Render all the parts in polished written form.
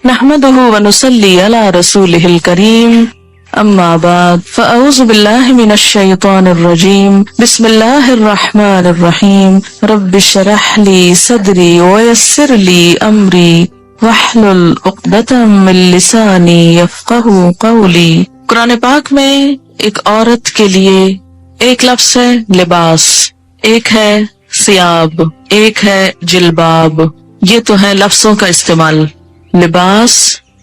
نحمده ونصلي على رسوله الكريم اما بعد فاعوذ بالله من الشيطان الرجيم بسم الله الرحمن الرحيم رب اشرح لي صدري ويسر لي امري واحلل عقدة من لساني يفقهوا قولي۔ قرآن پاک میں ایک عورت کے لیے ایک لفظ ہے لباس، ایک ہے ثیاب، ایک ہے جلباب۔ یہ تو ہے لفظوں کا استعمال، لباس،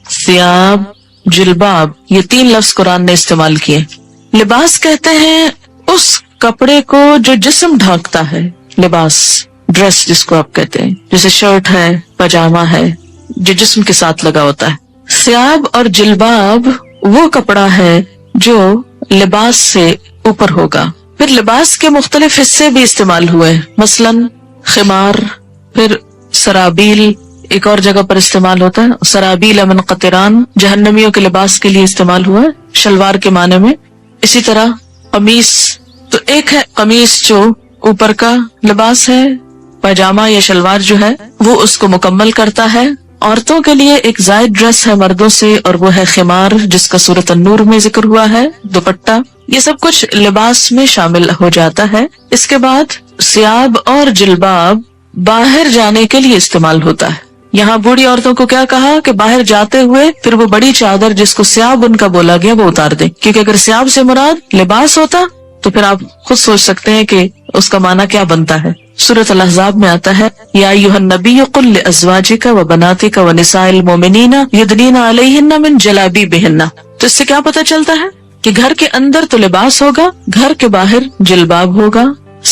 ثیاب، جلباب، یہ تین لفظ قرآن نے استعمال کیے۔ لباس کہتے ہیں اس کپڑے کو جو جسم ڈھانکتا ہے، لباس، ڈریس جس کو آپ کہتے ہیں، جیسے شرٹ ہے، پاجامہ ہے، جو جسم کے ساتھ لگا ہوتا ہے۔ ثیاب اور جلباب وہ کپڑا ہے جو لباس سے اوپر ہوگا۔ پھر لباس کے مختلف حصے بھی استعمال ہوئے، مثلاً خمار، پھر سرابیل ایک اور جگہ پر استعمال ہوتا ہے، سرابیل من قطران جہنمیوں کے لباس کے لیے استعمال ہوا ہے شلوار کے معنی میں۔ اسی طرح قمیص، تو ایک ہے قمیص جو اوپر کا لباس ہے، پاجامہ یا شلوار جو ہے وہ اس کو مکمل کرتا ہے۔ عورتوں کے لیے ایک زائد ڈریس ہے مردوں سے، اور وہ ہے خمار جس کا سورۃ النور میں ذکر ہوا ہے، دوپٹہ، یہ سب کچھ لباس میں شامل ہو جاتا ہے۔ اس کے بعد ثیاب اور جلباب باہر جانے کے لیے استعمال ہوتا ہے۔ یہاں بوڑھی عورتوں کو کیا کہا کہ باہر جاتے ہوئے پھر وہ بڑی چادر جس کو ثیاب ان کا بولا گیا وہ اتار دیں، کیونکہ اگر ثیاب سے مراد لباس ہوتا تو پھر آپ خود سوچ سکتے ہیں کہ اس کا معنی کیا بنتا ہے۔ سورۃ الاحزاب میں آتا ہے یا ایھا النبی قل لازواجک وبناتک ونساء المؤمنین یدنین علیہن من جلابیبہن۔ تو اس سے کیا پتہ چلتا ہے کہ گھر کے اندر تو لباس ہوگا، گھر کے باہر جلباب ہوگا،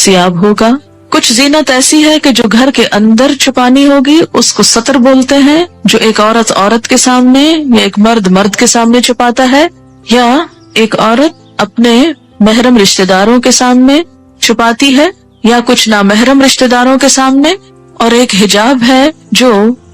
ثیاب ہوگا۔ کچھ زینت ایسی ہے کہ جو گھر کے اندر چھپانی ہوگی اس کو ستر بولتے ہیں، جو ایک عورت عورت کے سامنے یا ایک مرد مرد کے سامنے چھپاتا ہے، یا ایک عورت اپنے محرم رشتہ داروں کے سامنے چھپاتی ہے یا کچھ نامحرم رشتہ داروں کے سامنے، اور ایک حجاب ہے جو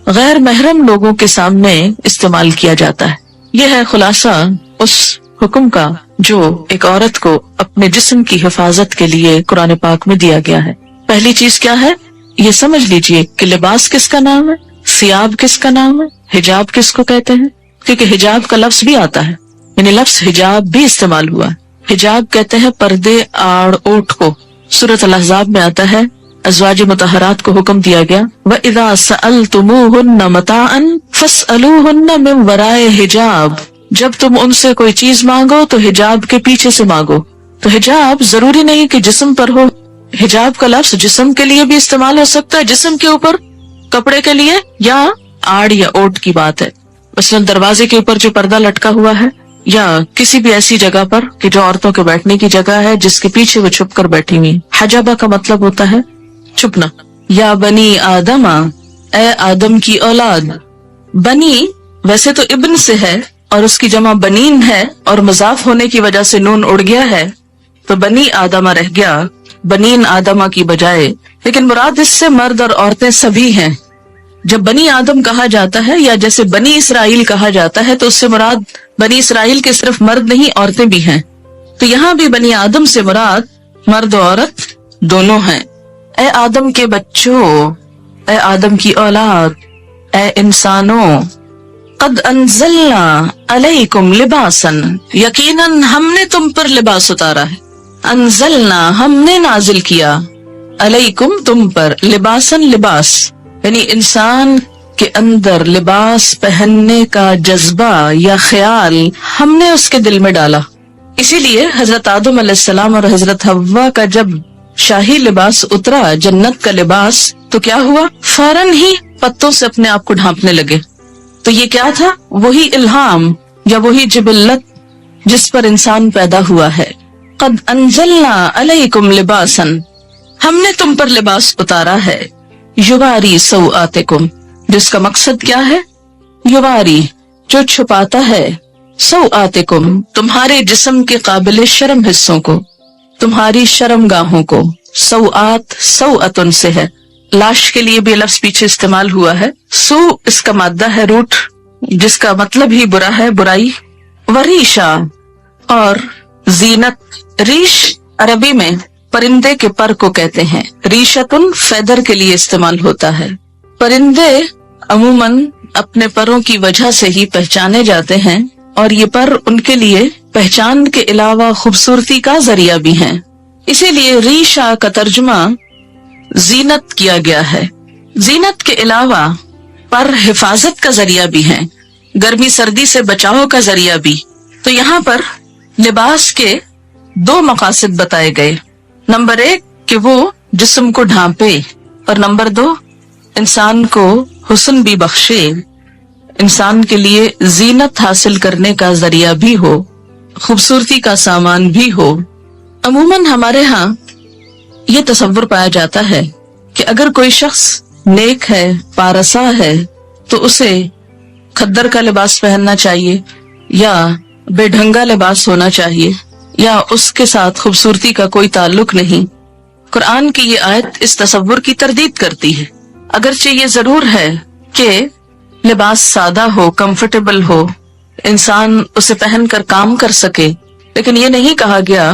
غیر محرم لوگوں کے سامنے استعمال کیا جاتا ہے۔ یہ ہے خلاصہ اس حکم کا جو ایک عورت کو اپنے جسم کی حفاظت کے لیے قرآن پاک میں دیا گیا ہے۔ پہلی چیز کیا ہے یہ سمجھ لیجئے کہ لباس کس کا نام ہے، ثیاب کس کا نام ہے، حجاب کس کو کہتے ہیں، کیونکہ حجاب کا لفظ بھی آتا ہے، یعنی لفظ حجاب بھی استعمال ہوا ہے۔ حجاب کہتے ہیں پردے، آڑ، اوٹ کو۔ سورۃ الاحزاب میں آتا ہے ازواج مطہرات کو حکم دیا گیا وَإِذَا سَأَلْتُمُوهُنَّ مَتَاعًا فَاسْأَلُوهُنَّ مِنْ وَرَاءِ حِجَاب، جب تم ان سے کوئی چیز مانگو تو حجاب کے پیچھے سے مانگو۔ تو حجاب ضروری نہیں کہ جسم پر ہو، حجاب کا لفظ جسم کے لیے بھی استعمال ہو سکتا ہے، جسم کے اوپر کپڑے کے لیے، یا آڑ یا اوٹ کی بات ہے، مثلا دروازے کے اوپر جو پردہ لٹکا ہوا ہے، یا کسی بھی ایسی جگہ پر کہ جو عورتوں کے بیٹھنے کی جگہ ہے جس کے پیچھے وہ چھپ کر بیٹھی ہوئی۔ حجابہ کا مطلب ہوتا ہے چھپنا۔ یا بنی آدم، اے آدم کی اولاد۔ بنی ویسے تو ابن سے ہے اور اس کی جمع بنین ہے، اور مضاف ہونے کی وجہ سے نون اڑ گیا ہے تو بنی آدمہ رہ گیا بنین آدمہ کی بجائے، لیکن مراد اس سے مرد اور عورتیں سبھی ہیں۔ جب بنی آدم کہا جاتا ہے یا جیسے بنی اسرائیل کہا جاتا ہے تو اس سے مراد بنی اسرائیل کے صرف مرد نہیں عورتیں بھی ہیں، تو یہاں بھی بنی آدم سے مراد مرد و عورت دونوں ہیں۔ اے آدم کے بچوں، اے آدم کی اولاد، اے انسانوں، قد انزلنا علیکم لباسا، یقیناً ہم نے تم پر لباس اتارا ہے۔ انزلنا ہم نے نازل کیا، علیکم تم پر، لباسن لباس، یعنی انسان کے اندر لباس پہننے کا جذبہ یا خیال ہم نے اس کے دل میں ڈالا۔ اسی لیے حضرت آدم علیہ السلام اور حضرت حوا کا جب شاہی لباس اترا، جنت کا لباس، تو کیا ہوا؟ فوراً ہی پتوں سے اپنے آپ کو ڈھانپنے لگے۔ تو یہ کیا تھا؟ وہی الہام یا وہی جبلت جس پر انسان پیدا ہوا ہے۔ قد انزلنا علیکم لباسا، ہم نے تم پر لباس اتارا ہے، یواری سوآتکم، جس کا مقصد کیا ہے؟ یواری، جو چھپاتا ہے، سوآتکم، تمہارے جسم کے قابل شرم حصوں کو، تمہاری شرم گاہوں کو۔ سوآت سوآتن سے ہے، لاش کے لیے بھی لفظ پیچھے استعمال ہوا ہے۔ سو اس کا مادہ ہے روٹ، جس کا مطلب ہی برا ہے، برائی۔ وریشا، اور زینت۔ ریش عربی میں پرندے کے پر کو کہتے ہیں، ریشتن فیدر کے لیے استعمال ہوتا ہے۔ پرندے عموماً اپنے پروں کی وجہ سے ہی پہچانے جاتے ہیں، اور یہ پر ان کے لیے پہچان کے علاوہ خوبصورتی کا ذریعہ بھی ہیں. اسی لیے ریشہ کا ترجمہ زینت کیا گیا ہے. زینت کے علاوہ پر حفاظت کا ذریعہ بھی ہیں، گرمی سردی سے بچاؤ کا ذریعہ بھی. تو یہاں پر لباس کے 2 مقاصد بتائے گئے. نمبر 1 کہ وہ جسم کو ڈھانپے، اور نمبر 2 انسان کو حسن بھی بخشے، انسان کے لیے زینت حاصل کرنے کا ذریعہ بھی ہو، خوبصورتی کا سامان بھی ہو. عموماً ہمارے ہاں یہ تصور پایا جاتا ہے کہ اگر کوئی شخص نیک ہے، پارسا ہے، تو اسے کھدر کا لباس پہننا چاہیے، یا بے ڈھنگا لباس ہونا چاہیے، یا اس کے ساتھ خوبصورتی کا کوئی تعلق نہیں. قرآن کی یہ آیت اس تصور کی تردید کرتی ہے. اگرچہ یہ ضرور ہے کہ لباس سادہ ہو، کمفرٹیبل ہو، انسان اسے پہن کر کام کر سکے، لیکن یہ نہیں کہا گیا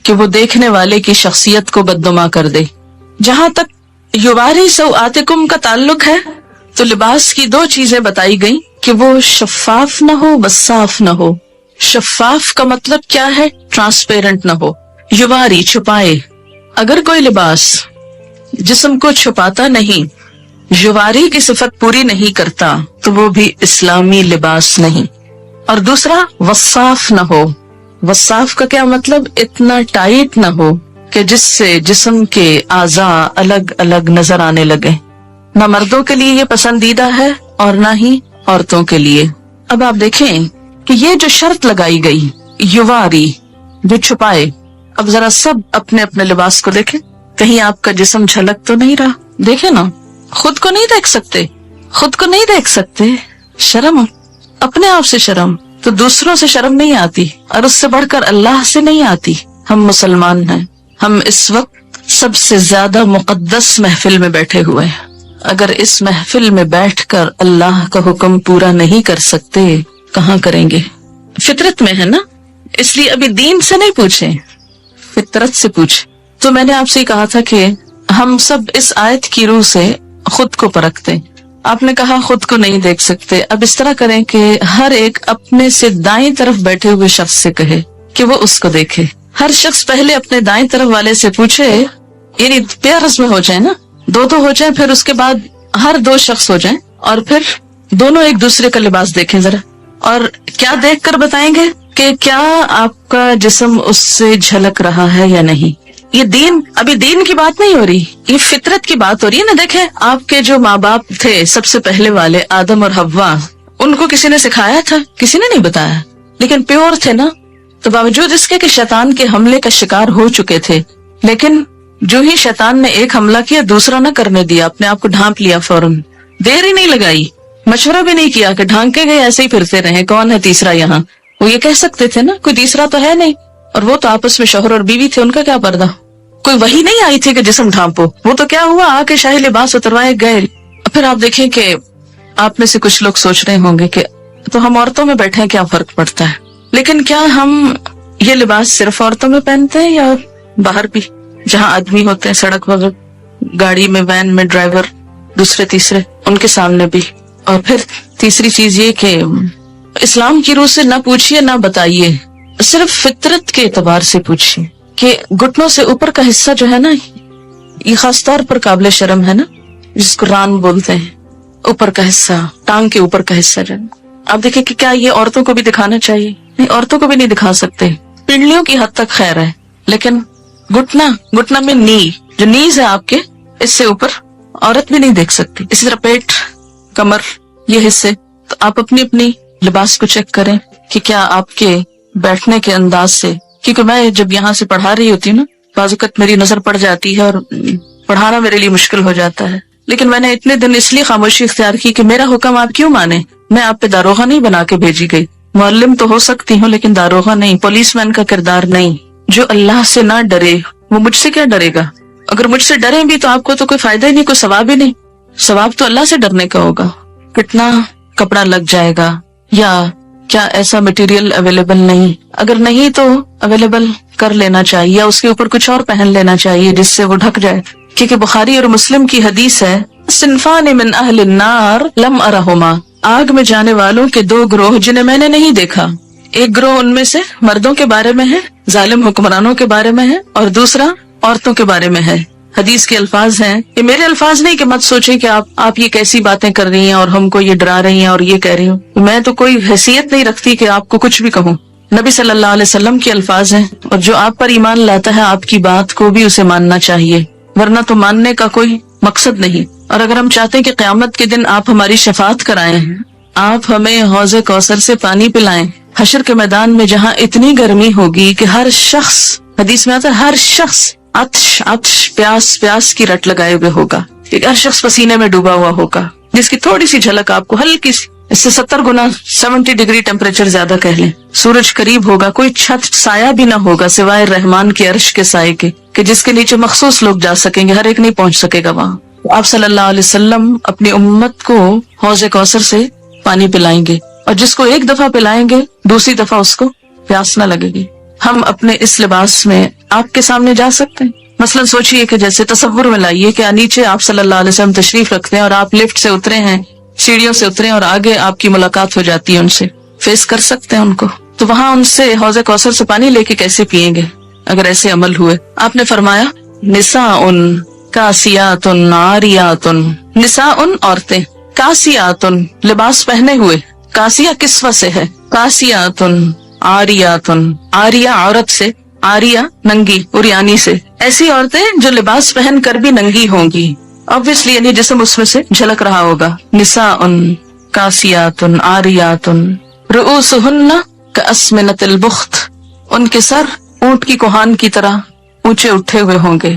کہ وہ دیکھنے والے کی شخصیت کو بدنما کر دے. جہاں تک یواری سوآتکم کا تعلق ہے تو لباس کی 2 چیزیں بتائی گئیں کہ وہ شفاف نہ ہو، وصاف نہ ہو. شفاف کا مطلب کیا ہے؟ ٹرانسپیرنٹ نہ ہو، یواری چھپائے. اگر کوئی لباس جسم کو چھپاتا نہیں، یواری کی صفت پوری نہیں کرتا، تو وہ بھی اسلامی لباس نہیں. اور دوسرا وصاف نہ ہو. وصاف کا کیا مطلب؟ اتنا ٹائٹ نہ ہو کہ جس سے جسم کے اعضاء الگ الگ نظر آنے لگے. نہ مردوں کے لیے یہ پسندیدہ ہے اور نہ ہی عورتوں کے لیے. اب آپ دیکھیں کہ یہ جو شرط لگائی گئی، یواری، جو چھپائے. اب ذرا سب اپنے اپنے لباس کو دیکھیں، کہیں آپ کا جسم جھلک تو نہیں رہا. دیکھیں نا، خود کو نہیں دیکھ سکتے، خود کو نہیں دیکھ سکتے. شرم، اپنے آپ سے شرم، تو دوسروں سے شرم نہیں آتی، اور اس سے بڑھ کر اللہ سے نہیں آتی. ہم مسلمان ہیں، ہم اس وقت سب سے زیادہ مقدس محفل میں بیٹھے ہوئے ہیں. اگر اس محفل میں بیٹھ کر اللہ کا حکم پورا نہیں کر سکتے، کہاں کریں گے؟ فطرت میں ہے نا، اس لیے ابھی دین سے نہیں پوچھیں، فطرت سے پوچھیں. تو میں نے آپ سے کہا تھا کہ ہم سب اس آیت کی روح سے خود کو پرکھتے. آپ نے کہا خود کو نہیں دیکھ سکتے. اب اس طرح کریں کہ ہر ایک اپنے سے دائیں طرف بیٹھے ہوئے شخص سے کہے کہ وہ اس کو دیکھے. ہر شخص پہلے اپنے دائیں طرف والے سے پوچھے، یعنی پیئرز میں ہو جائیں نا، 2 ہو جائیں، پھر اس کے بعد ہر 2 شخص ہو جائیں، اور پھر دونوں ایک دوسرے کا لباس دیکھیں ذرا. اور کیا دیکھ کر بتائیں گے کہ کیا آپ کا جسم اس سے جھلک رہا ہے یا نہیں. یہ دین، ابھی دین کی بات نہیں ہو رہی، یہ فطرت کی بات ہو رہی ہے نا. دیکھیں، آپ کے جو ماں باپ تھے سب سے پہلے والے، آدم اور حوا، ان کو کسی نے سکھایا تھا؟ کسی نے نہیں بتایا، لیکن پیور تھے نا. تو باوجود اس کے کہ شیطان کے حملے کا شکار ہو چکے تھے، لیکن جو ہی شیطان نے ایک حملہ کیا، دوسرا نہ کرنے دیا، اپنے آپ کو ڈھانپ لیا فوراً. دیر ہی نہیں لگائی، مشورہ بھی نہیں کیا کہ ڈھانکے گئے ایسے ہی پھرتے رہے، کون ہے تیسرا یہاں. وہ یہ کہہ سکتے تھے نا کوئی تیسرا تو ہے نہیں، اور وہ تو آپس میں شوہر اور بیوی تھے، ان کا کیا پردہ. کوئی وحی نہیں آئی تھی کہ جسم ڈھانپو. وہ تو کیا ہوا، آ کے شاہی لباس اتروائے گئے. پھر آپ دیکھیں کہ آپ میں سے کچھ لوگ سوچ رہے ہوں گے کہ تو ہم عورتوں میں بیٹھے ہیں، کیا فرق پڑتا ہے. لیکن کیا ہم یہ لباس صرف عورتوں میں پہنتے ہیں یا باہر بھی، جہاں آدمی ہوتے ہیں سڑک وغیرہ، گاڑی میں، وین میں، ڈرائیور، دوسرے تیسرے، ان کے سامنے بھی. اور پھر تیسری چیز یہ کہ اسلام کی روح سے نہ پوچھیے نہ بتائیے، صرف فطرت کے اعتبار سے پوچھیے کہ گھٹنوں سے اوپر کا حصہ جو ہے نا، یہ خاص طور پر قابل شرم ہے نا، جس کو ران بولتے ہیں، اوپر کا حصہ، ٹانگ کے اوپر کا حصہ جو ہے. آپ دیکھیں کہ کیا یہ عورتوں کو بھی دکھانا چاہیے؟ نہیں، عورتوں کو بھی نہیں دکھا سکتے. پنڈلیوں کی حد تک خیر ہے، لیکن گھٹنا میں نی، جو نیز ہے آپ کے، اس سے اوپر عورت بھی نہیں دیکھ سکتی. اسی طرح پیٹ، کمر، یہ حصے. تو آپ اپنی اپنی لباس کو چیک کریں کہ کیا آپ کے بیٹھنے کے انداز سے، کیونکہ میں جب یہاں سے پڑھا رہی ہوتی ہوں نا، بعض اوقات میری نظر پڑ جاتی ہے اور پڑھانا میرے لیے مشکل ہو جاتا ہے. لیکن میں نے اتنے دن اس لیے خاموشی اختیار کی کہ میرا حکم آپ کیوں مانے. میں آپ پہ داروغہ نہیں بنا کے بھیجی گئی. معلم تو ہو سکتی ہوں لیکن داروغہ نہیں، پولیس مین کا کردار نہیں. جو اللہ سے نہ ڈرے وہ مجھ سے کیا ڈرے گا. اگر مجھ سے ڈریں بھی تو آپ کو تو کوئی فائدہ ہی نہیں، کوئی ثواب ہی نہیں. ثواب تو اللہ سے ڈرنے کا ہوگا. کتنا کپڑا لگ جائے گا، یا کیا ایسا مٹیریل اویلیبل نہیں، اگر نہیں تو اویلیبل کر لینا چاہیے، یا اس کے اوپر کچھ اور پہن لینا چاہیے جس سے وہ ڈھک جائے. کیونکہ بخاری اور مسلم کی حدیث ہے، صنفان من اہل النار لم ارہما آگ میں جانے والوں کے دو گروہ جنہیں میں نے نہیں دیکھا. ایک گروہ ان میں سے مردوں کے بارے میں ہے, ظالم حکمرانوں کے بارے میں ہے, اور دوسرا عورتوں کے بارے میں ہے. حدیث کے الفاظ ہیں, یہ میرے الفاظ نہیں کہ مت سوچیں کہ آپ یہ کیسی باتیں کر رہی ہیں اور ہم کو یہ ڈرا رہی ہیں اور یہ کہہ رہی ہوں. میں تو کوئی حیثیت نہیں رکھتی کہ آپ کو کچھ بھی کہوں. نبی صلی اللہ علیہ وسلم کے الفاظ ہیں, اور جو آپ پر ایمان لاتا ہے آپ کی بات کو بھی اسے ماننا چاہیے, ورنہ تو ماننے کا کوئی مقصد نہیں. اور اگر ہم چاہتے ہیں کہ قیامت کے دن آپ ہماری شفاعت کرائیں, آپ ہمیں حوض کوثر سے پانی پلائیں, حشر کے میدان میں جہاں اتنی گرمی ہوگی کہ ہر شخص, حدیث میں آتا ہے ہر شخص عطش پیاس کی رٹ لگائے ہوئے ہوگا, ہر شخص پسینے میں ڈوبا ہوا ہوگا, جس کی تھوڑی سی جھلک آپ کو ہلکی سی, اس سے 70 گنا 70 ڈگری ٹیمپریچر زیادہ کہہ لیں. سورج قریب ہوگا, کوئی چھت سایہ بھی نہ ہوگا سوائے رحمان کے عرش کے سائے کے, کہ جس کے نیچے مخصوص لوگ جا سکیں گے, ہر ایک نہیں پہنچ سکے گا وہاں. آپ صلی اللہ علیہ وسلم اپنی امت کو حوض کوثر سے پانی پلائیں گے, اور جس کو ایک دفعہ پلائیں گے دوسری دفعہ اس کو پیاس نہ لگے گی. ہم اپنے اس لباس میں آپ کے سامنے جا سکتے ہیں. مثلا سوچئے کہ جیسے تصور میں لائیے کہ نیچے آپ صلی اللہ علیہ وسلم تشریف رکھتے ہیں اور آپ لفٹ سے اترے ہیں, سیڑھیوں سے اترے, اور آگے آپ کی ملاقات ہو جاتی ہے ان سے, فیس کر سکتے ہیں ان کو, تو وہاں ان سے حوض کوثر سے پانی لے کے کیسے پیئیں گے اگر ایسے عمل ہوئے. آپ نے فرمایا نساء کاسیات عاریات, نساء عورتیں, کاسیات لباس پہنے ہوئے, کاسیہ کسوہ سے ہے, کاسیات عاریات, عاریہ عورت سے, عاریہ ننگی عریانی سے, ایسی عورتیں جو لباس پہن کر بھی ننگی ہوں گی, obviously یعنی جسم اس میں سے جھلک رہا ہوگا. نساء کاسیات عاریات رؤوسہن کاسمنۃ البخت, ان کے سر اونٹ کی کوہان کی طرح اونچے اٹھے ہوئے ہوں گے.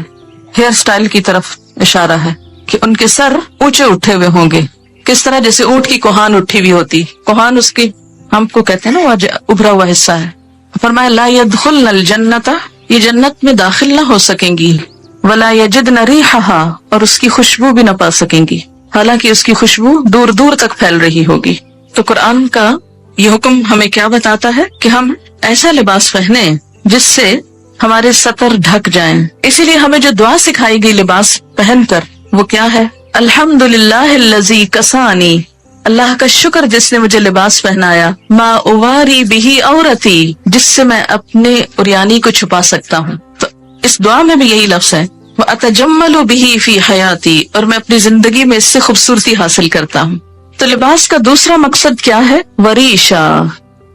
ہیئر سٹائل کی طرف اشارہ ہے کہ ان کے سر اونچے اٹھے ہوئے ہوں گے. کس طرح؟ جیسے اونٹ کی کوہان اٹھی ہوئی ہوتی, کوہان اس کی ہم کو کہتے ہیں نا وہ ابھرا ہوا حصہ ہے. فرمایا لا يدخلن الجنت, یہ جنت میں داخل نہ ہو سکیں گی, ولا یجدن ریحھا, اور اس کی خوشبو بھی نہ پا سکیں گی, حالانکہ اس کی خوشبو دور دور تک پھیل رہی ہوگی. تو قرآن کا یہ حکم ہمیں کیا بتاتا ہے کہ ہم ایسا لباس پہنیں جس سے ہمارے سطر ڈھک جائیں. اسی لیے ہمیں جو دعا سکھائی گئی لباس پہن کر وہ کیا ہے؟ الحمدللہ الذی کسانی, اللہ کا شکر جس نے مجھے لباس پہنایا, ما اواری بہی عورتی, جس سے میں اپنے عریانی کو چھپا سکتا ہوں. تو اس دعا میں بھی یہی لفظ ہے, وَأَتَجَمَّلُ بِهِ فِي حَيَاتِي, اور میں اپنی زندگی میں اس سے خوبصورتی حاصل کرتا ہوں. تو لباس کا دوسرا مقصد کیا ہے؟ وریشا,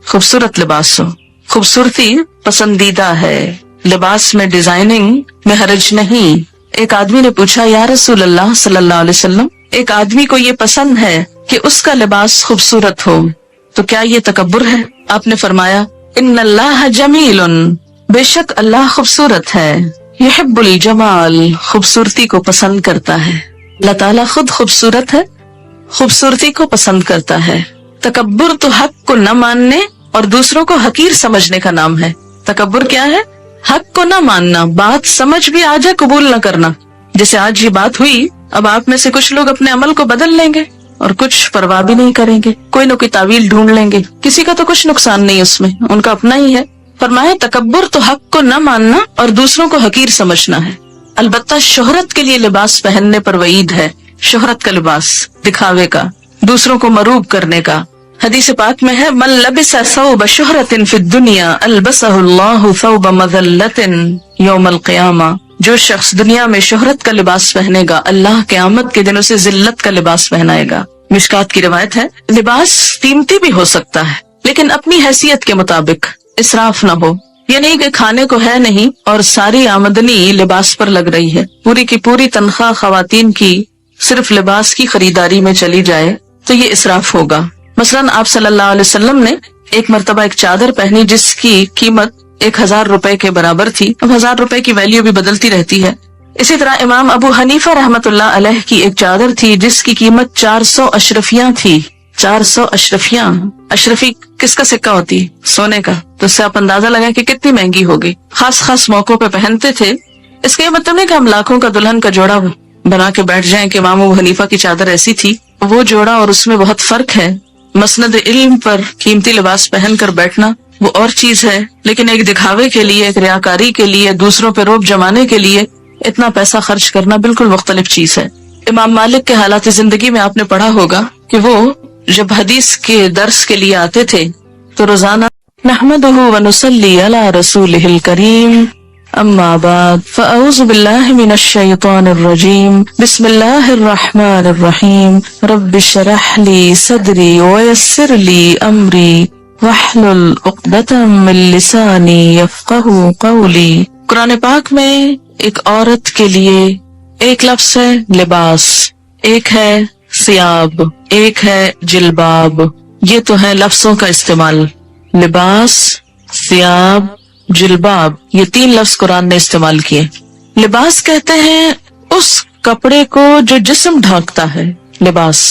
خوبصورت لباس ہو. خوبصورتی پسندیدہ ہے, لباس میں ڈیزائننگ میں حرج نہیں. ایک آدمی نے پوچھا یا رسول اللہ صلی اللہ علیہ وسلم, ایک آدمی کو یہ پسند ہے کہ اس کا لباس خوبصورت ہو, تو کیا یہ تکبر ہے؟ آپ نے فرمایا ان اللہ جمیل, بے شک اللہ خوبصورت ہے, یحب الجمال, خوبصورتی کو پسند کرتا ہے. اللہ تعالیٰ خود خوبصورت ہے, خوبصورتی کو پسند کرتا ہے. تکبر تو حق کو نہ ماننے اور دوسروں کو حقیر سمجھنے کا نام ہے. تکبر کیا ہے؟ حق کو نہ ماننا, بات سمجھ بھی آ جائے قبول نہ کرنا. جیسے آج یہ بات ہوئی, اب آپ میں سے کچھ لوگ اپنے عمل کو بدل لیں گے اور کچھ پرواہ بھی نہیں کریں گے, کوئی نہ کوئی تعویل ڈھونڈ لیں گے. کسی کا تو کچھ نقصان نہیں اس میں, ان کا اپنا ہی ہے. فرمایا تکبر تو حق کو نہ ماننا اور دوسروں کو حقیر سمجھنا ہے. البتہ شہرت کے لیے لباس پہننے پر وعید ہے. شہرت کا لباس, دکھاوے کا, دوسروں کو مروب کرنے کا. حدیث پاک میں ہے من لبس ثوب شہرت فی الدنیا البسہ اللہ ثوب مذلت یوم القیامہ, جو شخص دنیا میں شہرت کا لباس پہنے گا اللہ قیامت کے دن اسے ذلت کا لباس پہنائے گا. مشکات کی روایت ہے, لباس قیمتی بھی ہو سکتا ہے لیکن اپنی حیثیت کے مطابق, اسراف نہ ہو. یہ نہیں کہ کھانے کو ہے نہیں اور ساری آمدنی لباس پر لگ رہی ہے, پوری کی پوری تنخواہ خواتین کی صرف لباس کی خریداری میں چلی جائے تو یہ اسراف ہوگا. مثلاً آپ صلی اللہ علیہ وسلم نے ایک مرتبہ ایک چادر پہنی جس کی قیمت 1000 روپے کے برابر تھی. اب 1000 روپے کی ویلیو بھی بدلتی رہتی ہے. اسی طرح امام ابو حنیفہ رحمت اللہ علیہ کی ایک چادر تھی جس کی قیمت 400 اشرفیاں تھی. 400 اشرفیاں, اشرفی کس کا سکہ ہوتی؟ سونے کا. تو اس سے آپ اندازہ لگائیں کہ کتنی مہنگی ہوگی. خاص موقعوں پہ پہنتے تھے. اس کا یہ مطلب نہیں کہ ہم لاکھوں کا دلہن کا جوڑا بنا کے بیٹھ جائیں کہ امام ابو حنیفہ کی چادر ایسی تھی. وہ جوڑا اور اس میں بہت فرق ہے. مسند علم پر قیمتی لباس پہن کر بیٹھنا وہ اور چیز ہے, لیکن ایک دکھاوے کے لیے, ایک ریاکاری کے لیے, دوسروں پہ روب جمانے کے لیے اتنا پیسہ خرچ کرنا بالکل مختلف چیز ہے. امام مالک کے حالات زندگی میں آپ نے پڑھا ہوگا کہ وہ جب حدیث کے درس کے لیے آتے تھے تو روزانہ نحمدہ ونصلی علی رسولہ الکریم اما بعد فاعوذ باللہ من الشیطان الرجیم بسم اللہ الرحمن الرحیم رب اشرح لی صدری ویسر لی امری واحلل عقدۃ من لسانی یفقہوا قولی۔ قرآن پاک میں ایک عورت کے لیے ایک لفظ ہے لباس، ایک ہے ثیاب، ایک ہے جلباب۔ یہ تو ہے لفظوں کا استعمال، لباس، ثیاب، جلباب، یہ 3 لفظ قرآن نے استعمال کیے۔ لباس کہتے ہیں اس کپڑے کو جو جسم ڈھانکتا ہے، لباس،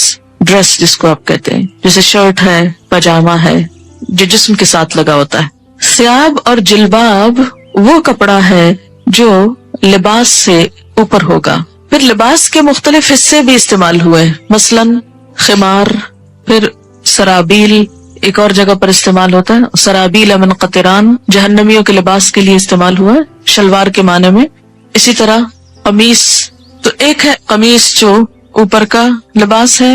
ڈریس جس کو آپ کہتے ہیں، جیسے شرٹ ہے، پاجامہ ہے، جو جسم کے ساتھ لگا ہوتا ہے۔ ثیاب اور جلباب وہ کپڑا ہے جو لباس سے اوپر ہوگا۔ پھر لباس کے مختلف حصے بھی استعمال ہوئے، مثلاً خمار، پھر سرابیل ایک اور جگہ پر استعمال ہوتا ہے، سرابیل من قطران جہنمیوں کے لباس کے لیے استعمال ہوا ہے، شلوار کے معنی میں۔ اسی طرح قمیص، تو ایک ہے قمیص جو اوپر کا لباس ہے،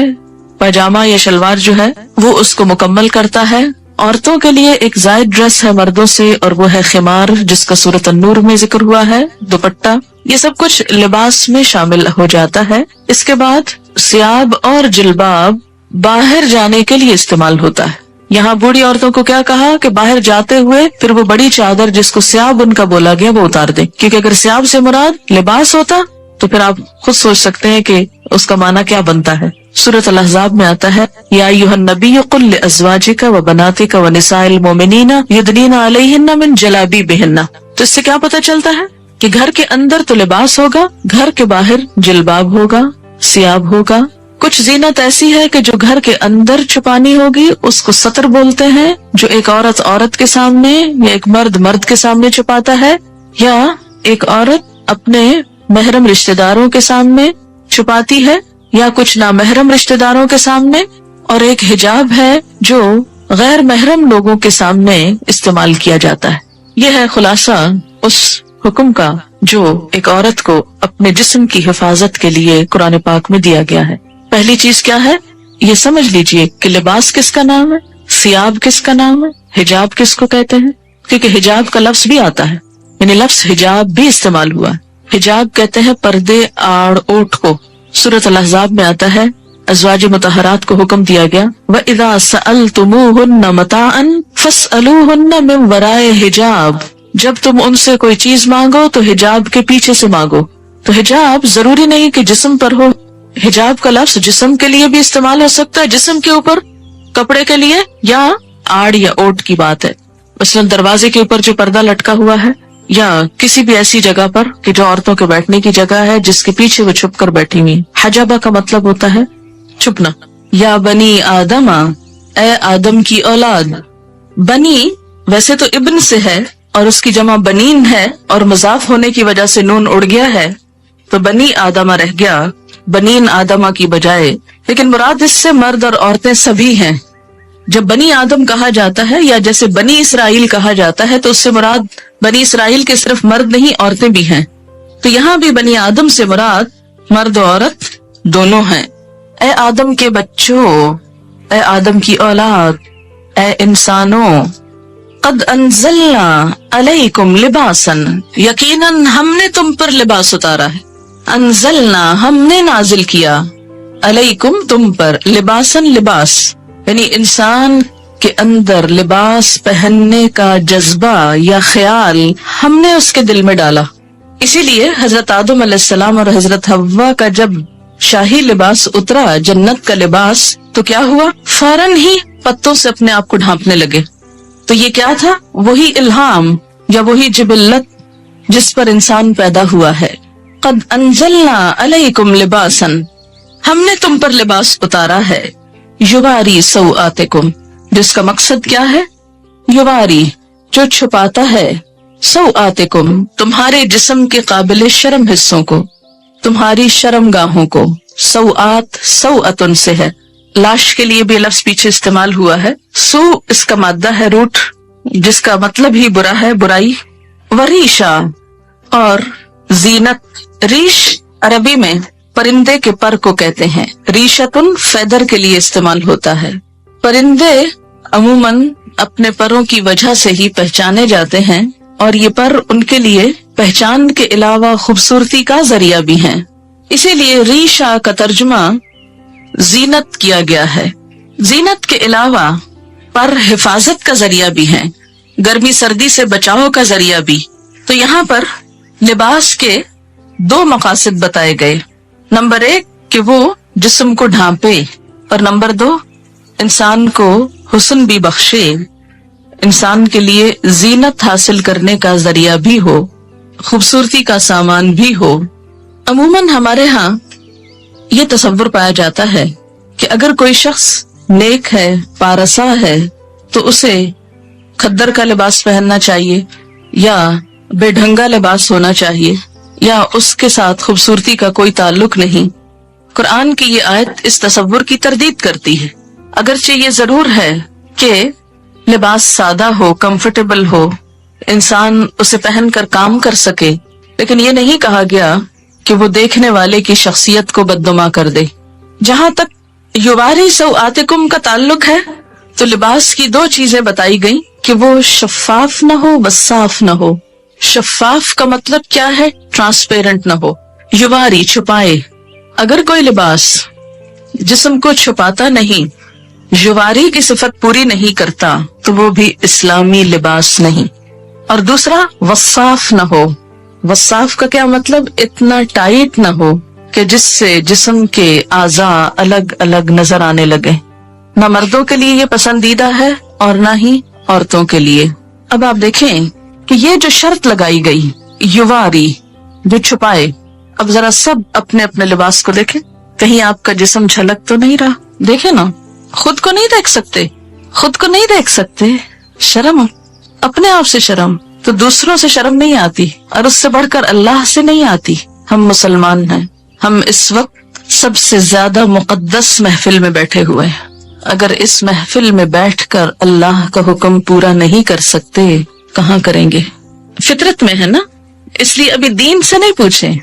پاجامہ یا شلوار جو ہے وہ اس کو مکمل کرتا ہے۔ عورتوں کے لیے ایک زائد ڈریس ہے مردوں سے، اور وہ ہے خمار جس کا سورۃ النور میں ذکر ہوا ہے، دوپٹہ، یہ سب کچھ لباس میں شامل ہو جاتا ہے۔ اس کے بعد ثیاب اور جلباب باہر جانے کے لیے استعمال ہوتا ہے۔ یہاں بوڑھی عورتوں کو کیا کہا کہ باہر جاتے ہوئے پھر وہ بڑی چادر جس کو ثیاب ان کا بولا گیا وہ اتار دیں، کیونکہ اگر ثیاب سے مراد لباس ہوتا تو پھر آپ خود سوچ سکتے ہیں کہ اس کا معنی کیا بنتا ہے۔ سورۃ الاحزاب میں آتا ہے یا ایھا النبی قل لازواجک وبناتک ونساء المؤمنین یدنین علیہن من جلابیبہن۔ تو اس سے کیا پتہ چلتا ہے کہ گھر کے اندر تو لباس ہوگا، گھر کے باہر جلباب ہوگا، ثیاب ہوگا۔ کچھ زینت ایسی ہے کہ جو گھر کے اندر چھپانی ہوگی اس کو ستر بولتے ہیں، جو ایک عورت عورت کے سامنے یا ایک مرد مرد کے سامنے چھپاتا ہے، یا ایک عورت اپنے محرم رشتہ داروں کے سامنے چھپاتی ہے، یا کچھ نامحرم رشتہ داروں کے سامنے، اور ایک حجاب ہے جو غیر محرم لوگوں کے سامنے استعمال کیا جاتا ہے۔ یہ ہے خلاصہ اس حکم کا جو ایک عورت کو اپنے جسم کی حفاظت کے لیے قرآن پاک میں دیا گیا ہے۔ پہلی چیز کیا ہے یہ سمجھ لیجئے کہ لباس کس کا نام ہے، ثیاب کس کا نام ہے، حجاب کس کو کہتے ہیں، کیونکہ حجاب کا لفظ بھی آتا ہے، یعنی لفظ حجاب بھی استعمال ہوا ہے۔ حجاب کہتے ہیں پردے آڑ اوٹ کو۔ سورۃ الاحزاب میں آتا ہے ازواج مطہرات کو حکم دیا گیا وَإِذَا سَأَلْتُمُوهُنَّ مَتَاعًا فَاسْأَلُوهُنَّ مِنْ وَرَاءِ حِجَاب، جب تم ان سے کوئی چیز مانگو تو حجاب کے پیچھے سے مانگو۔ تو حجاب ضروری نہیں کہ جسم پر ہو، حجاب کا لفظ جسم کے لیے بھی استعمال ہو سکتا ہے، جسم کے اوپر کپڑے کے لیے، یا آڑ یا اوٹ کی بات ہے، مثلا دروازے کے اوپر جو پردہ لٹکا ہوا ہے، یا کسی بھی ایسی جگہ پر کہ جو عورتوں کے بیٹھنے کی جگہ ہے جس کے پیچھے وہ چھپ کر بیٹھی ہوئی۔ حجابہ کا مطلب ہوتا ہے چھپنا۔ یا بنی آدم، اے آدم کی اولاد۔ بنی ویسے تو ابن سے ہے اور اس کی جمع بنین ہے، اور مضاف ہونے کی وجہ سے نون اڑ گیا ہے تو بنی آدمہ رہ گیا بنین آدمہ کی بجائے، لیکن مراد اس سے مرد اور عورتیں سبھی ہیں۔ جب بنی آدم کہا جاتا ہے یا جیسے بنی اسرائیل کہا جاتا ہے تو اس سے مراد بنی اسرائیل کے صرف مرد نہیں عورتیں بھی ہیں، تو یہاں بھی بنی آدم سے مراد مرد و عورت دونوں ہیں۔ اے آدم کے بچوں، اے آدم کی اولاد، اے انسانوں، قد انزلنا علیکم لباسا، یقیناً ہم نے تم پر لباس اتارا ہے۔ انزلنا ہم نے نازل کیا، علیکم تم پر، لباسن لباس، یعنی انسان کے اندر لباس پہننے کا جذبہ یا خیال ہم نے اس کے دل میں ڈالا۔ اسی لیے حضرت آدم علیہ السلام اور حضرت حوا کا جب شاہی لباس اترا، جنت کا لباس، تو کیا ہوا؟ فوراً ہی پتوں سے اپنے آپ کو ڈھانپنے لگے۔ تو یہ کیا تھا؟ وہی الہام یا وہی جبلت جس پر انسان پیدا ہوا ہے۔ قد انزلنا علیکم لباسا، ہم نے تم پر لباس اتارا ہے، یواری سوآتکم، جس کا مقصد کیا ہے؟ یواری، جو چھپاتا ہے، سوآتکم، تمہارے جسم کے قابل شرم حصوں کو، تمہاری شرم گاہوں کو۔ سوآت سوآتن سے ہے، لاش کے لیے بھی لفظ پیچھے استعمال ہوا ہے۔ سو اس کا مادہ ہے روٹ، جس کا مطلب ہی برا ہے، برائی۔ وریشا، اور زینت۔ ریش عربی میں پرندے کے پر کو کہتے ہیں. ریشتن فیدر کے لیے استعمال ہوتا ہے. پرندے عموماً اپنے پروں کی وجہ سے ہی پہچانے جاتے ہیں اور یہ پر ان کے لیے پہچان کے علاوہ خوبصورتی کا ذریعہ بھی ہیں. اسی لیے ریشہ کا ترجمہ زینت کیا گیا ہے. زینت کے علاوہ پر حفاظت کا ذریعہ بھی ہیں، گرمی سردی سے بچاؤ کا ذریعہ بھی. تو یہاں پر لباس کے 2 مقاصد بتائے گئے. نمبر 1 کہ وہ جسم کو ڈھانپے، اور نمبر 2 انسان کو حسن بھی بخشے، انسان کے لیے زینت حاصل کرنے کا ذریعہ بھی ہو، خوبصورتی کا سامان بھی ہو. عموماً ہمارے ہاں یہ تصور پایا جاتا ہے کہ اگر کوئی شخص نیک ہے، پارسا ہے، تو اسے کھدر کا لباس پہننا چاہیے یا بے ڈھنگا لباس ہونا چاہیے، یا اس کے ساتھ خوبصورتی کا کوئی تعلق نہیں. قرآن کی یہ آیت اس تصور کی تردید کرتی ہے. اگرچہ یہ ضرور ہے کہ لباس سادہ ہو، کمفرٹیبل ہو، انسان اسے پہن کر کام کر سکے، لیکن یہ نہیں کہا گیا کہ وہ دیکھنے والے کی شخصیت کو بدنما کر دے. جہاں تک یواری سوآتکم کا تعلق ہے تو لباس کی 2 چیزیں بتائی گئیں کہ وہ شفاف نہ ہو، وصاف نہ ہو. شفاف کا مطلب کیا ہے؟ ٹرانسپیرنٹ نہ ہو، یواری چھپائے. اگر کوئی لباس جسم کو چھپاتا نہیں، یواری کی صفت پوری نہیں کرتا، تو وہ بھی اسلامی لباس نہیں. اور دوسرا وصاف نہ ہو. وصاف کا کیا مطلب؟ اتنا ٹائٹ نہ ہو کہ جس سے جسم کے اعضاء الگ الگ نظر آنے لگے. نہ مردوں کے لیے یہ پسندیدہ ہے اور نہ ہی عورتوں کے لیے. اب آپ دیکھیں کہ یہ جو شرط لگائی گئی، یواری، جو چھپائے. اب ذرا سب اپنے اپنے لباس کو دیکھیں، کہیں آپ کا جسم جھلک تو نہیں رہا. دیکھیں نا، خود کو نہیں دیکھ سکتے، خود کو نہیں دیکھ سکتے. شرم، اپنے آپ سے شرم، تو دوسروں سے شرم نہیں آتی، اور اس سے بڑھ کر اللہ سے نہیں آتی. ہم مسلمان ہیں، ہم اس وقت سب سے زیادہ مقدس محفل میں بیٹھے ہوئے ہیں. اگر اس محفل میں بیٹھ کر اللہ کا حکم پورا نہیں کر سکتے، کہاں کریں گے؟ فطرت میں ہے نا، اس لیے ابھی دین سے نہیں پوچھیں،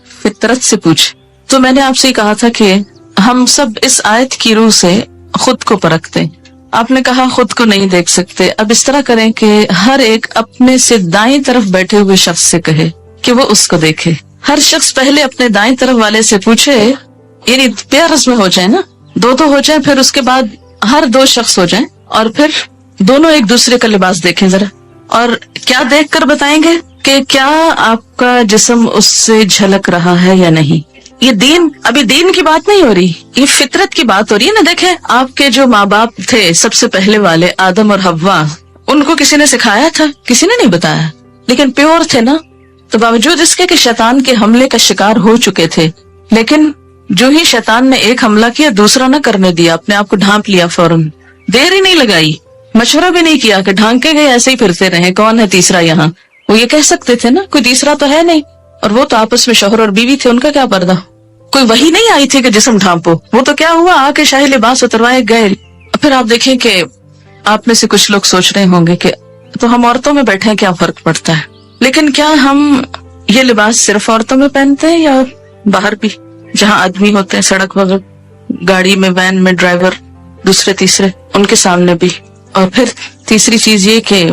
فطرت سے پوچھیں. تو میں نے آپ سے کہا تھا کہ ہم سب اس آیت کی روح سے خود کو پرکھتے. آپ نے کہا خود کو نہیں دیکھ سکتے. اب اس طرح کریں کہ ہر ایک اپنے سے دائیں طرف بیٹھے ہوئے شخص سے کہے کہ وہ اس کو دیکھے. ہر شخص پہلے اپنے دائیں طرف والے سے پوچھے، یعنی پیئرز میں ہو جائیں نا، 2 ہو جائیں، پھر اس کے بعد ہر 2 شخص ہو جائیں، اور پھر دونوں ایک دوسرے کا لباس دیکھیں ذرا. اور کیا دیکھ کر بتائیں گے کہ کیا آپ کا جسم اس سے جھلک رہا ہے یا نہیں. یہ دین، ابھی دین کی بات نہیں ہو رہی، یہ فطرت کی بات ہو رہی ہے نا. دیکھیں آپ کے جو ماں باپ تھے سب سے پہلے والے، آدم اور حوا، ان کو کسی نے سکھایا تھا؟ کسی نے نہیں بتایا، لیکن پیور تھے نا. تو باوجود اس کے کہ شیطان کے حملے کا شکار ہو چکے تھے، لیکن جو ہی شیطان نے ایک حملہ کیا دوسرا نہ کرنے دیا، اپنے آپ کو ڈھانپ لیا فوراً. دیر ہی نہیں لگائی، مشورہ بھی نہیں کیا کہ ڈھانکے گئے ایسے ہی پھرتے رہے، کون ہے تیسرا یہاں. وہ یہ کہہ سکتے تھے نا کوئی تیسرا تو ہے نہیں، اور وہ تو آپس میں شوہر اور بیوی تھے، ان کا کیا پردہ. کوئی وحی نہیں آئی تھی کہ جسم ڈھانپو. وہ تو کیا ہوا، آ کے شاہی لباس اتروائے گئے. پھر آپ دیکھیں کہ آپ میں سے کچھ لوگ سوچ رہے ہوں گے کہ تو ہم عورتوں میں بیٹھے ہیں، کیا فرق پڑتا ہے. لیکن کیا ہم یہ لباس صرف عورتوں میں پہنتے ہیں یا باہر بھی، جہاں آدمی ہوتے ہیں سڑک وغیرہ، گاڑی میں، وین میں، ڈرائیور، دوسرے تیسرے، ان کے سامنے بھی. اور پھر تیسری چیز یہ کہ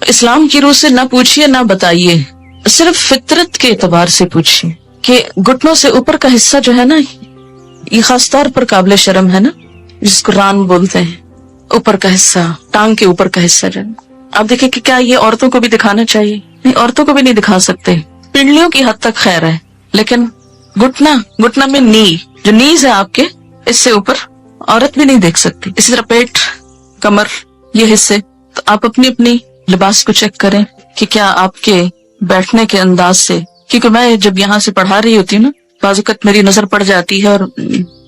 اسلام کی روح سے نہ پوچھئے نہ بتائیے، صرف فطرت کے اعتبار سے پوچھئے کہ گھٹنوں سے اوپر کا حصہ جو ہے نا، یہ خاص طور پر قابل شرم ہے نا، جس کو ران بولتے ہیں، اوپر کا حصہ، ٹانگ کے اوپر کا حصہ جو ہے. آپ دیکھیں کہ کیا یہ عورتوں کو بھی دکھانا چاہیے؟ نہیں، عورتوں کو بھی نہیں دکھا سکتے. پنڈلیوں کی حد تک خیر ہے، لیکن گھٹنا میں نی، جو نیز ہے آپ کے، اس سے اوپر عورت بھی نہیں دیکھ سکتی. اسی طرح پیٹ، کمر، یہ حصے. تو آپ اپنی اپنی لباس کو چیک کریں کہ کیا آپ کے بیٹھنے کے انداز سے، کیونکہ میں جب یہاں سے پڑھا رہی ہوتی ہوں نا، بعض اوقات میری نظر پڑ جاتی ہے اور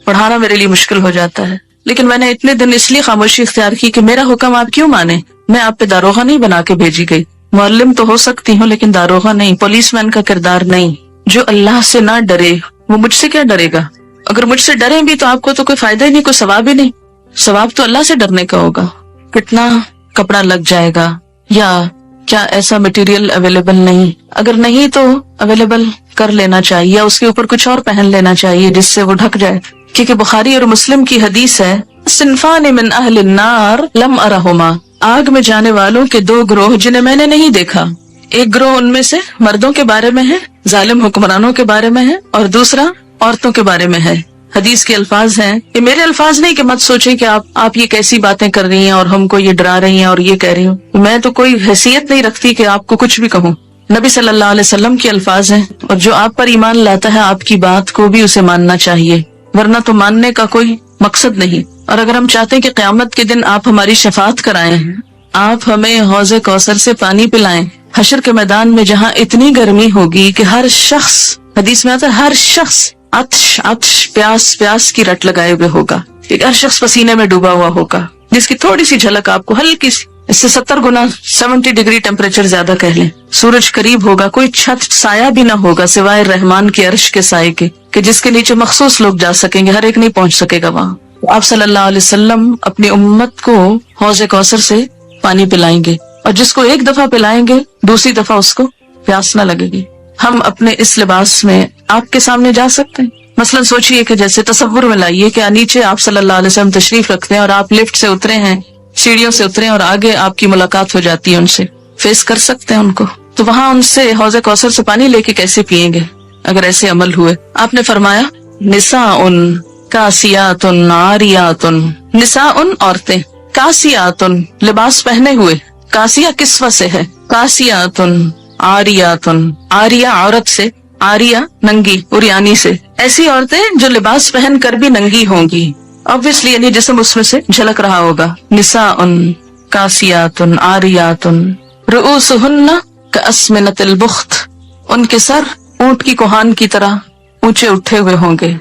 پڑھانا میرے لیے مشکل ہو جاتا ہے. لیکن میں نے اتنے دن اس لیے خاموشی اختیار کی کہ میرا حکم آپ کیوں مانے. میں آپ پہ داروغہ نہیں بنا کے بھیجی گئی. معلم تو ہو سکتی ہوں لیکن داروغہ نہیں، پولیس مین کا کردار نہیں. جو اللہ سے نہ ڈرے وہ مجھ سے کیا ڈرے گا. اگر مجھ سے ڈرے بھی تو آپ کو تو کوئی فائدہ ہی نہیں، کوئی ثواب ہی نہیں. ثواب تو اللہ سے ڈرنے کا ہوگا. کتنا کپڑا لگ جائے گا، یا کیا ایسا مٹیریل اویلیبل نہیں؟ اگر نہیں تو اویلیبل کر لینا چاہیے یا اس کے اوپر کچھ اور پہن لینا چاہیے جس سے وہ ڈھک جائے. کیونکہ بخاری اور مسلم کی حدیث ہے صنفان من اہل النار لم ارہما، آگ میں جانے والوں کے دو گروہ جنہیں میں نے نہیں دیکھا. ایک گروہ ان میں سے مردوں کے بارے میں ہے، ظالم حکمرانوں کے بارے میں ہے، اور دوسرا عورتوں کے بارے میں ہے. حدیث کے الفاظ ہیں، یہ میرے الفاظ نہیں کہ مت سوچیں کہ آپ یہ کیسی باتیں کر رہی ہیں اور ہم کو یہ ڈرا رہی ہیں اور یہ کہہ رہی ہوں. میں تو کوئی حیثیت نہیں رکھتی کہ آپ کو کچھ بھی کہوں. نبی صلی اللہ علیہ وسلم کے الفاظ ہیں، اور جو آپ پر ایمان لاتا ہے آپ کی بات کو بھی اسے ماننا چاہیے، ورنہ تو ماننے کا کوئی مقصد نہیں. اور اگر ہم چاہتے ہیں کہ قیامت کے دن آپ ہماری شفاعت کرائیں، آپ ہمیں حوض کوثر سے پانی پلائیں، حشر کے میدان میں جہاں اتنی گرمی ہوگی کہ ہر شخص، حدیث میں آتا ہے ہر شخص عطش پیاس کی رٹ لگائے ہوئے ہوگا، ہر شخص پسینے میں ڈوبا ہوا ہوگا، جس کی تھوڑی سی جھلک آپ کو ہلکی سی، اس سے 70 گنا 70 ڈگری ٹیمپریچر زیادہ کہہ لیں. سورج قریب ہوگا، کوئی چھت سایہ بھی نہ ہوگا سوائے رحمان کے عرش کے سائے کے، کہ جس کے نیچے مخصوص لوگ جا سکیں گے، ہر ایک نہیں پہنچ سکے گا وہاں. آپ صلی اللہ علیہ وسلم اپنی امت کو حوض کوثر سے پانی پلائیں گے، اور جس کو ایک دفعہ پلائیں گے دوسری دفعہ اس کو پیاس نہ لگے گی. ہم اپنے اس لباس میں آپ کے سامنے جا سکتے ہیں. مثلا سوچئے کہ جیسے تصور میں لائیے کہ نیچے آپ صلی اللہ علیہ وسلم تشریف رکھتے ہیں اور آپ لفٹ سے اترے ہیں، سیڑھیوں سے اترے اور آگے آپ کی ملاقات ہو جاتی ہے، ان سے فیس کر سکتے ہیں ان کو، تو وہاں ان سے حوض کوثر سے پانی لے کے کیسے پیئیں گے اگر ایسے عمل ہوئے. آپ نے فرمایا نساء کاسیات عاریات، نساء عورتیں، کاسیات لباس پہنے ہوئے، کاسیہ کسوہ سے ہے، کاسیات عاریات، عاریہ عورت سے، عاریہ ننگی عریانی سے، ایسی عورتیں جو لباس پہن کر بھی ننگی ہوں گی، obviously یعنی جسم اس میں سے جھلک رہا ہوگا. نساء کاسیات عاریات رؤوسہن کاسمنۃ البخت، ان کے سر اونٹ کی کوہان کی طرح اونچے اٹھے ہوئے ہوں گے.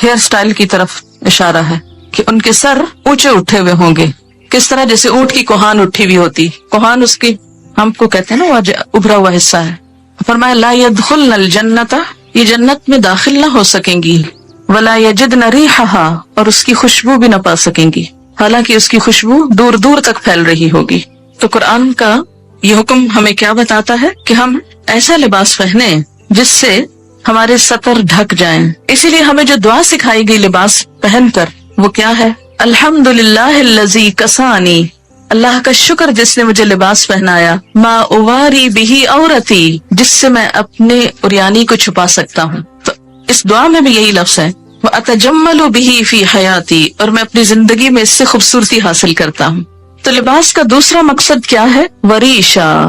ہیئر سٹائل کی طرف اشارہ ہے کہ ان کے سر اونچے اٹھے ہوئے ہوں گے. کس طرح؟ جیسے اونٹ کی کوہان اٹھی ہوئی ہوتی، کوہان اس کی ہم کو کہتے ہیں نا وہ ابھرا ہوا حصہ ہے. فرمایا لا يدخلن الجنت، یہ جنت میں داخل نہ ہو سکیں گی، ولا یجدن ریحھا، اور اس کی خوشبو بھی نہ پا سکیں گی، حالانکہ اس کی خوشبو دور دور تک پھیل رہی ہوگی. تو قرآن کا یہ حکم ہمیں کیا بتاتا ہے کہ ہم ایسا لباس پہنیں جس سے ہمارے سطر ڈھک جائیں. اسی لیے ہمیں جو دعا سکھائی گئی لباس پہن کر وہ کیا ہے؟ الحمدللہ الذی کسانی، اللہ کا شکر جس نے مجھے لباس پہنایا، ما اواری بہی عورتی، جس سے میں اپنے عریانی کو چھپا سکتا ہوں. تو اس دعا میں بھی یہی لفظ ہے، واتجمل بہی فی حیاتی، اور میں اپنی زندگی میں اس سے خوبصورتی حاصل کرتا ہوں. تو لباس کا دوسرا مقصد کیا ہے؟ وریشا،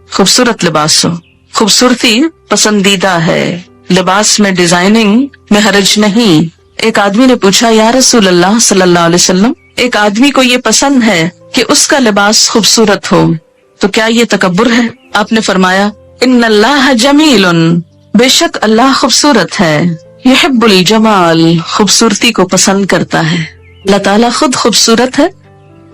خوبصورت لباس ہو. خوبصورتی پسندیدہ ہے، لباس میں ڈیزائننگ میں حرج نہیں. ایک آدمی نے پوچھا یا رسول اللہ صلی اللہ علیہ وسلم، ایک آدمی کو یہ پسند ہے کہ اس کا لباس خوبصورت ہو، تو کیا یہ تکبر ہے؟ آپ نے فرمایا ان اللہ جمیل، بے شک اللہ خوبصورت ہے، یحب الجمال، خوبصورتی کو پسند کرتا ہے. اللہ تعالیٰ خود خوبصورت ہے،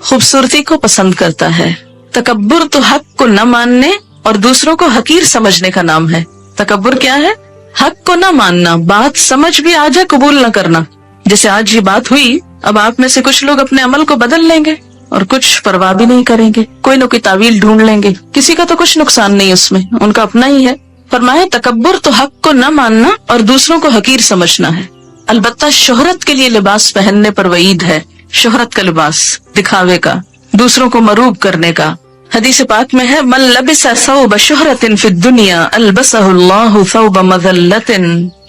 خوبصورتی کو پسند کرتا ہے. تکبر تو حق کو نہ ماننے اور دوسروں کو حقیر سمجھنے کا نام ہے. تکبر کیا ہے؟ حق کو نہ ماننا، بات سمجھ بھی آ جائے قبول نہ کرنا. جیسے آج یہ بات ہوئی، اب آپ میں سے کچھ لوگ اپنے عمل کو بدل لیں گے اور کچھ پرواہ بھی نہیں کریں گے، کوئی نہ کوئی تعویل ڈھونڈ لیں گے. کسی کا تو کچھ نقصان نہیں اس میں، ان کا اپنا ہی ہے. فرمایا تکبر تو حق کو نہ ماننا اور دوسروں کو حقیر سمجھنا ہے. البتہ شہرت کے لیے لباس پہننے پر وعید ہے. شہرت کا لباس، دکھاوے کا، دوسروں کو مروب کرنے کا. حدیث پاک میں ہے من لبس ثوب شہرت فی الدنیا البسہ اللہ ثوب مذلت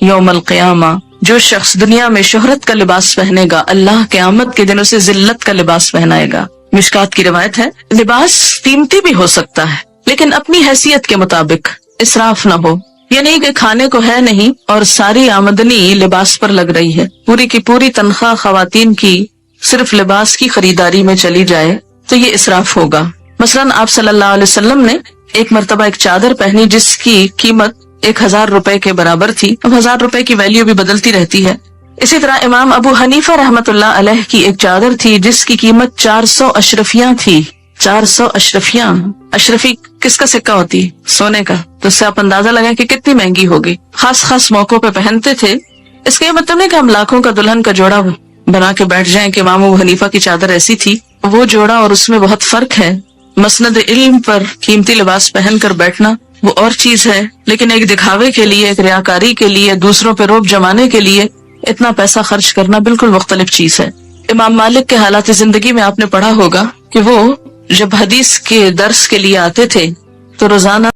یوم القیامہ، جو شخص دنیا میں شہرت کا لباس پہنے گا اللہ قیامت کے دن اسے ذلت کا لباس پہنائے گا. مشکات کی روایت ہے لباس قیمتی بھی ہو سکتا ہے لیکن اپنی حیثیت کے مطابق، اسراف نہ ہو. یہ نہیں کہ کھانے کو ہے نہیں اور ساری آمدنی لباس پر لگ رہی ہے، پوری کی پوری تنخواہ خواتین کی صرف لباس کی خریداری میں چلی جائے تو یہ اسراف ہوگا. مثلاً آپ صلی اللہ علیہ وسلم نے ایک مرتبہ ایک چادر پہنی جس کی قیمت 1000 روپے کے برابر تھی. اب 1000 روپے کی ویلیو بھی بدلتی رہتی ہے. اسی طرح امام ابو حنیفہ رحمت اللہ علیہ کی ایک چادر تھی جس کی قیمت 400 اشرفیاں تھی. 400 اشرفیاں، اشرفی کس کا سکہ ہوتی؟ سونے کا. تو اس سے آپ اندازہ لگائیں کہ کتنی مہنگی ہوگی. خاص خاص موقعوں پہ پہنتے تھے. اس کا یہ مطلب نہیں کہ ہم لاکھوں کا دلہن کا جوڑا بنا کے بیٹھ جائیں کہ امام ابو حنیفہ کی چادر ایسی تھی. وہ جوڑا اور اس میں بہت فرق ہے. مسند علم پر قیمتی لباس پہن کر بیٹھنا وہ اور چیز ہے، لیکن ایک دکھاوے کے لیے، ایک ریاکاری کے لیے، دوسروں پہ روب جمانے کے لیے اتنا پیسہ خرچ کرنا بالکل مختلف چیز ہے۔ امام مالک کے حالات زندگی میں آپ نے پڑھا ہوگا کہ وہ جب حدیث کے درس کے لیے آتے تھے تو روزانہ